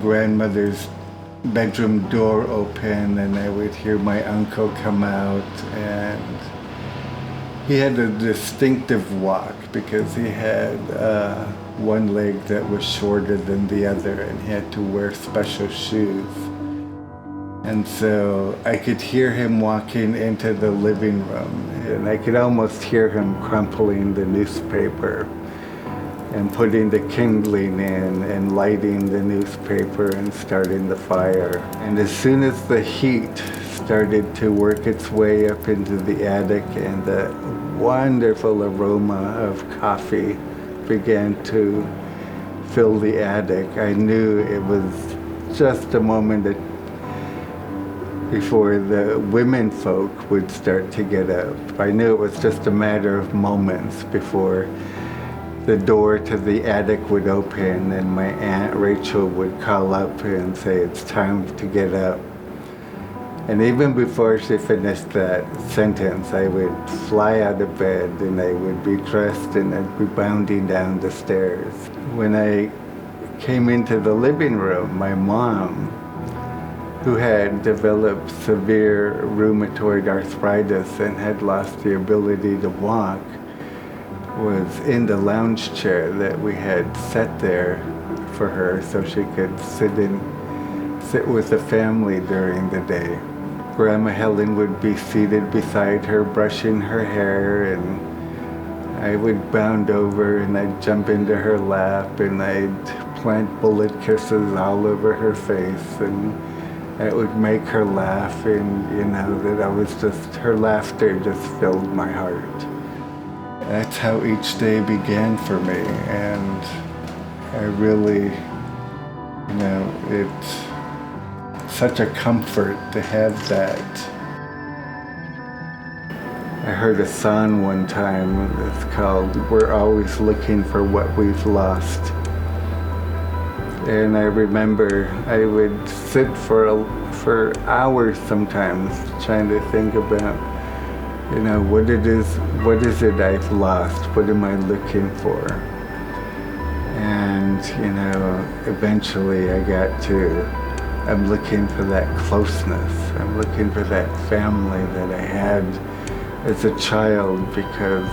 grandmother's bedroom door open, and I would hear my uncle come out, and he had a distinctive walk because he had one leg that was shorter than the other, and he had to wear special shoes. And so I could hear him walking into the living room, and I could almost hear him crumpling the newspaper and putting the kindling in and lighting the newspaper and starting the fire. And as soon as the heat started to work its way up into the attic and the wonderful aroma of coffee began to fill the attic, I knew it was just a moment before the women folk would start to get up. I knew it was just a matter of moments before the door to the attic would open and my Aunt Rachel would call up and say, "It's time to get up." And even before she finished that sentence, I would fly out of bed and I would be dressed and I'd be bounding down the stairs. When I came into the living room, my mom, who had developed severe rheumatoid arthritis and had lost the ability to walk, was in the lounge chair that we had set there for her so she could sit with the family during the day. Grandma Helen would be seated beside her, brushing her hair, and I would bound over and I'd jump into her lap and I'd plant bullet kisses all over her face, and it would make her laugh, and her laughter just filled my heart. That's how each day began for me, and I really, it's such a comfort to have that. I heard a song one time that's called "We're Always Looking for What We've Lost." And I remember I would sit for hours sometimes trying to think about, what is it I've lost? What am I looking for? And, eventually I got to, I'm looking for that closeness. I'm looking for that family that I had as a child, because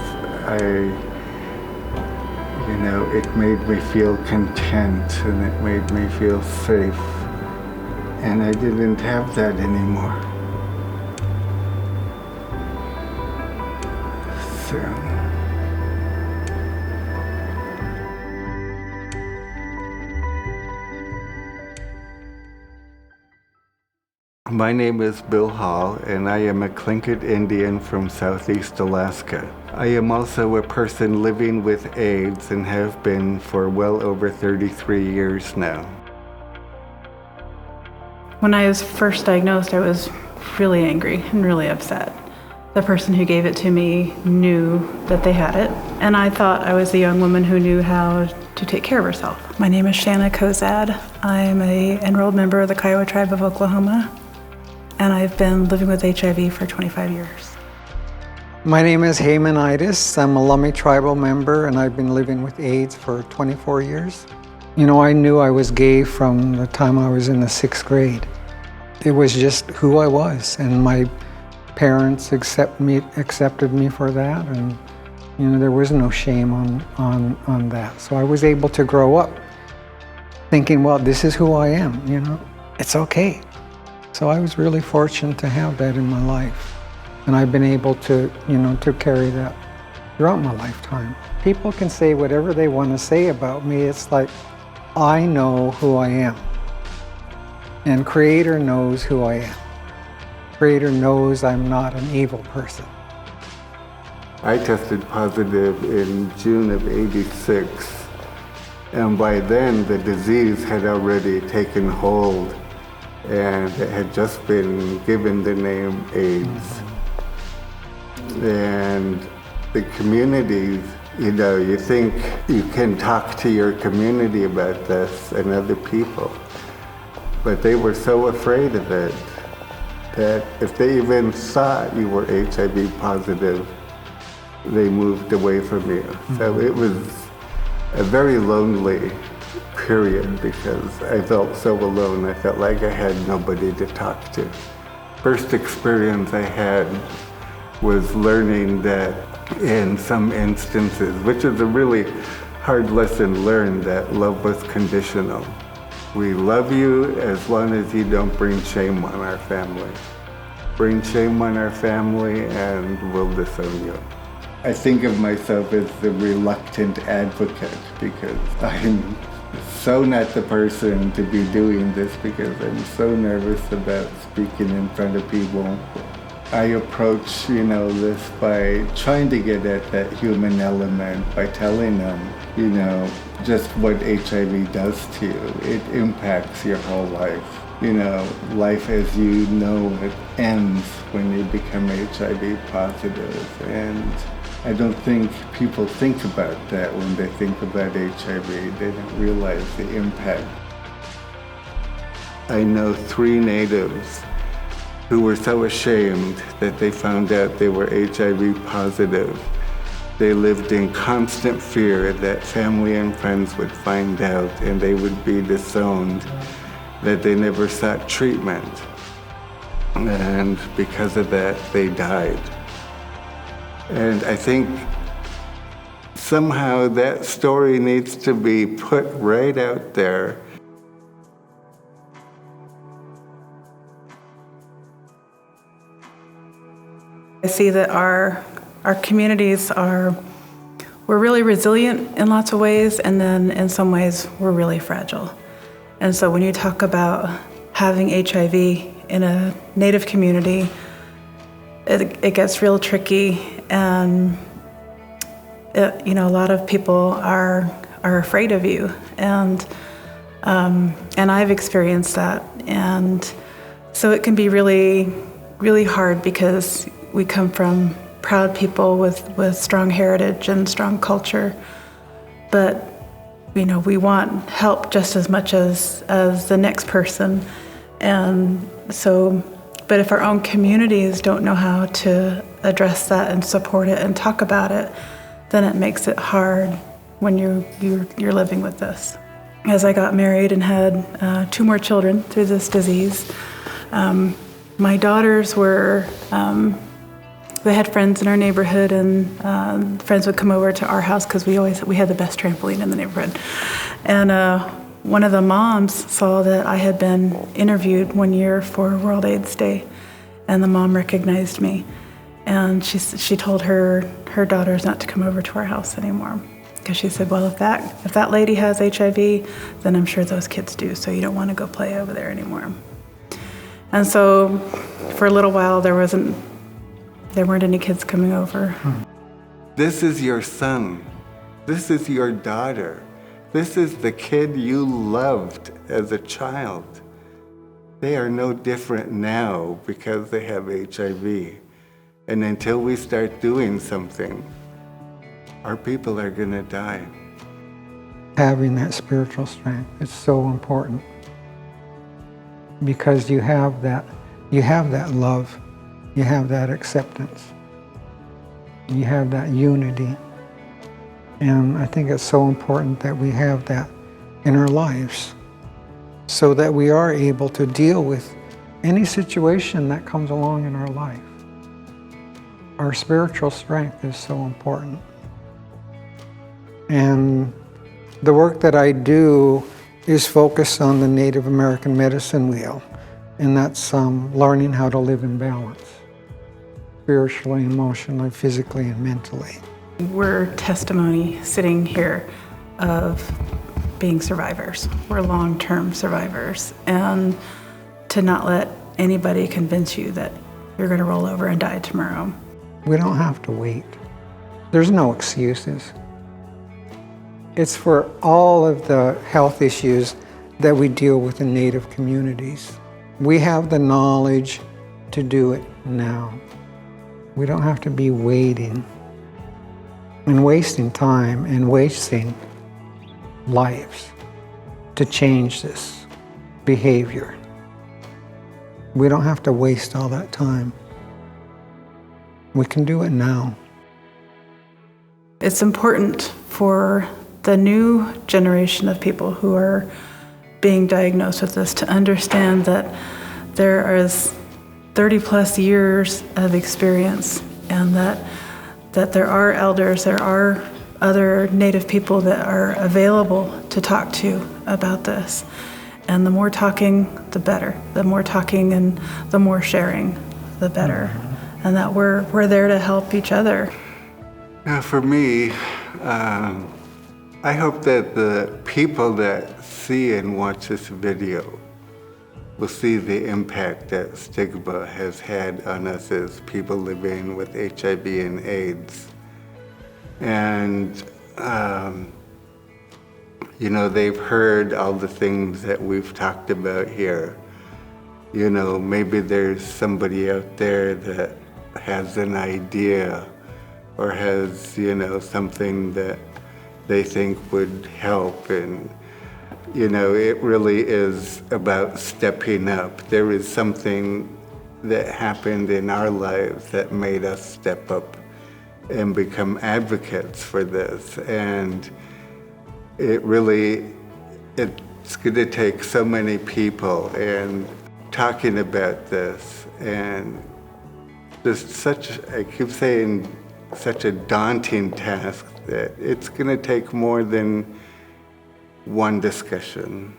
it made me feel content and it made me feel safe. And I didn't have that anymore. So. My name is Bill Hall, and I am a Tlingit Indian from Southeast Alaska. I am also a person living with AIDS and have been for well over 33 years now. When I was first diagnosed, I was really angry and really upset. The person who gave it to me knew that they had it, and I thought I was a young woman who knew how to take care of herself. My name is Shanna Kozad. I'm an enrolled member of the Kiowa Tribe of Oklahoma, and I've been living with HIV for 25 years. My name is Haymanitis. I'm a Lummi tribal member, and I've been living with AIDS for 24 years. I knew I was gay from the time I was in the 6th grade. It was just who I was, and my parents accepted me for that, and there was no shame on that. So I was able to grow up thinking, well, this is who I am, it's okay. So I was really fortunate to have that in my life. And I've been able to, to carry that throughout my lifetime. People can say whatever they want to say about me. It's like, I know who I am. And Creator knows who I am. Creator knows I'm not an evil person. I tested positive in June of '86, and by then the disease had already taken hold, and it had just been given the name AIDS. And the communities, you think you can talk to your community about this and other people, but they were so afraid of it that if they even thought you were HIV positive, they moved away from you. So it was a very lonely period, because I felt so alone. I felt like I had nobody to talk to. First experience I had was learning that in some instances, which is a really hard lesson learned, that love was conditional. We love you as long as you don't bring shame on our family. Bring shame on our family and we'll disown you. I think of myself as the reluctant advocate because I'm so not the person to be doing this because I'm so nervous about speaking in front of people. I approach, this by trying to get at that human element, by telling them, just what HIV does to you. It impacts your whole life. Life as you know it ends when you become HIV positive. And I don't think people think about that when they think about HIV. They don't realize the impact. I know 3 natives who were so ashamed that they found out they were HIV positive. They lived in constant fear that family and friends would find out and they would be disowned, that they never sought treatment. And because of that, they died. And I think somehow that story needs to be put right out there. I see that our communities we're really resilient in lots of ways, and then in some ways we're really fragile. And so when you talk about having HIV in a Native community, it gets real tricky, and a lot of people are afraid of you, and I've experienced that, and so it can be really, really hard because we come from proud people with strong heritage and strong culture, but we want help just as much as the next person, and so. But if our own communities don't know how to address that and support it and talk about it, then it makes it hard when you're living with this. As I got married and had 2 more children through this disease, my daughters were, they had friends in our neighborhood, and friends would come over to our house because we had the best trampoline in the neighborhood. And one of the moms saw that I had been interviewed one year for World AIDS Day, and the mom recognized me, and she told her daughters not to come over to our house anymore, because she said, well, if that lady has HIV, then I'm sure those kids do, so you don't want to go play over there anymore. And so for a little while there weren't any kids coming over. This is your son. This is your daughter. This is the kid you loved as a child. They are no different now because they have HIV. And until we start doing something, our people are going to die. Having that spiritual strength is so important because you have that love, you have that acceptance, you have that unity. And I think it's so important that we have that in our lives so that we are able to deal with any situation that comes along in our life. Our spiritual strength is so important. And the work that I do is focused on the Native American medicine wheel, and that's learning how to live in balance, spiritually, emotionally, physically, and mentally. We're testimony sitting here of being survivors. We're long-term survivors, and to not let anybody convince you that you're going to roll over and die tomorrow. We don't have to wait. There's no excuses. It's for all of the health issues that we deal with in Native communities. We have the knowledge to do it now. We don't have to be waiting and wasting time and wasting lives to change this behavior. We don't have to waste all that time. We can do it now. It's important for the new generation of people who are being diagnosed with this to understand that there is 30 plus years of experience, and that there are elders, there are other Native people that are available to talk to about this. And the more talking, the better. The more talking and the more sharing, the better. And that we're there to help each other. Now for me, I hope that the people that see and watch this video will see the impact that stigma has had on us as people living with HIV and AIDS. And, you know, they've heard all the things that we've talked about here. You know, maybe there's somebody out there that has an idea or has, you know, something that they think would help. And, you know, it really is about stepping up. There is something that happened in our lives that made us step up and become advocates for this. And it really, it's gonna take so many people and talking about this, and there's such, I keep saying, such a daunting task that it's gonna take more than one discussion.